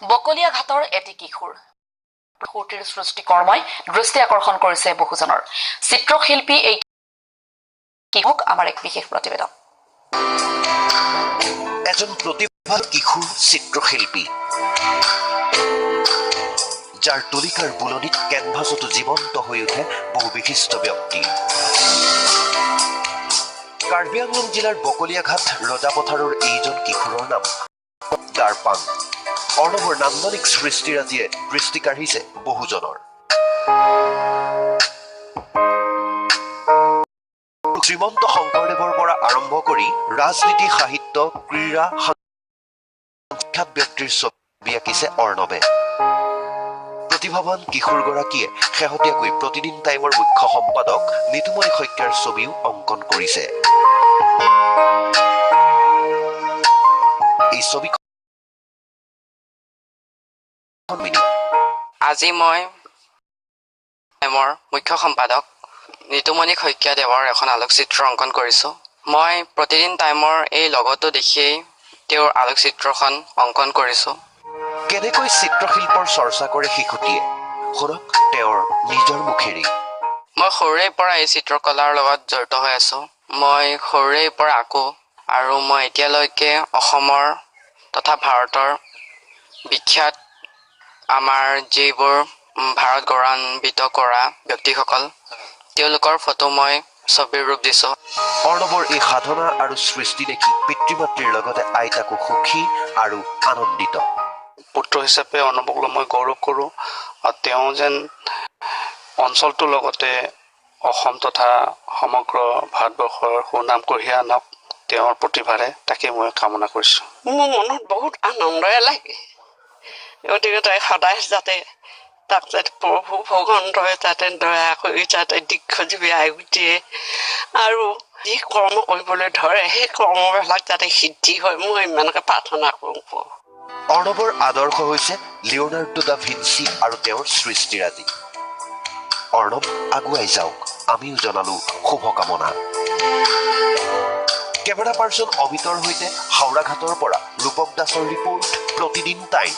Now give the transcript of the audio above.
বকলিয়াঘাটৰ এটি কিশোৰ ফূৰ্তিৰ সৃষ্টি কৰ্মই দৃষ্টি আকৰ্ষণ কৰিছে বহুজনৰ চিত্ৰশিল্পী এই কিশোৰক আমাৰ এক বিশেষ প্ৰতিবেদন এজন প্ৰতিভাৰ কিশোৰ চিত্ৰশিল্পী যাৰ তুলিকাৰ বুলনিত কেনভাছতো জীৱন্ত হৈ উঠে বহু বিশিষ্ট ব্যক্তি কাৰ্বি আংলং জিলাৰ বকলিয়াঘাট ৰজাপথাৰৰ এইজন কিশোৰৰ নাম দাৰপাং অৰ্ণৱৰ নান্দনিক সৃষ্টিৰাজিয়ে দৃষ্টি কাঢ়িছে বহুজনৰ শ্ৰীমন্ত শংকৰদেৱৰ পৰা আৰম্ভ কৰি ৰাজনীতি সাহিত্য ক্ৰীড়া সংখ্যাত ব্যক্তিৰ ছবি আঁকিছে অৰ্ণৱে প্ৰতিভাৱান কিশোৰগৰাকীয়ে শেহতীয়াকৈ প্ৰতিদিন টাইমৰ মুখ্য সম্পাদক নিতুমণি শইকীয়াৰ ছবিও অংকন কৰিছে এই ছবি আজি মই মোৰ মুখ্য সম্পাদক নিতুমণি শইকীয়া দেৱৰ এখন আলোকচিত্ৰ অংকন কৰিছোঁ মই প্ৰতিদিন টাইমৰ এই লগতো দেখিয়েই তেওঁৰ আলোকচিত্ৰখন অংকন কৰিছোঁ কেনেকৈ চিত্ৰশিল্পৰ চৰ্চা কৰে শিশুটিয়ে শুনক তেওঁৰ নিজৰ মুখেৰে মই সৰুৰে পৰা এই চিত্ৰকলাৰ লগত জড়িত হৈ আছোঁ মই সৰুৰে পৰা আঁকো আৰু মই এতিয়ালৈকে অসমৰ তথা ভাৰতৰ বিখ্যাত আমাৰ যিবোৰ ভাৰত গৌৰৱান্বিত কৰা ব্যক্তিসকল তেওঁলোকৰ ফটো মই ছবিৰ ৰূপ দিছোঁ অৰ্ণৱৰ এই সাধনা আৰু সৃষ্টি দেখি পিতৃ মাতৃৰ লগতে আইতাকো সুখী আৰু আনন্দিত পুত্ৰ হিচাপে অৰ্ণৱক মই গৌৰৱ কৰোঁ আৰু তেওঁ যেন অঞ্চলটোৰ লগতে অসম তথা সমগ্ৰ ভাৰতবৰ্ষৰ সুনাম কঢ়িয়াই আনক তেওঁৰ প্ৰতিভাৰে তাকে মই কামনা কৰিছোঁ মোৰ মনত বহুত আনন্দই লাগে গতিকে তাই সদায় যাতে তাক যাতে প্ৰভু ভগৱন্তই যাতে দয়া কৰি যাতে দীৰ্ঘজীৱী আয়ু দিয়ে আৰু যি কৰ্ম কৰিবলৈ ধৰে সেই কৰ্মবিলাক যাতে সিদ্ধি হয় মই ইমানকৈ প্ৰাৰ্থনা কৰোঁ অৰ্ণৱৰ আদৰ্শ হৈছে লিঅ'নাৰ্ডো দা ভিঞ্চি আৰু তেওঁৰ সৃষ্টিৰাজি অৰ্ণৱ আগুৱাই যাওক আমিও জনালো শুভকামনা কেমেৰা পাৰ্চন অমিতৰ সৈতে হাওৰাঘাটৰ পৰা ৰূপক দাসৰ ৰিপৰ্ট প্ৰতিদিন টাইম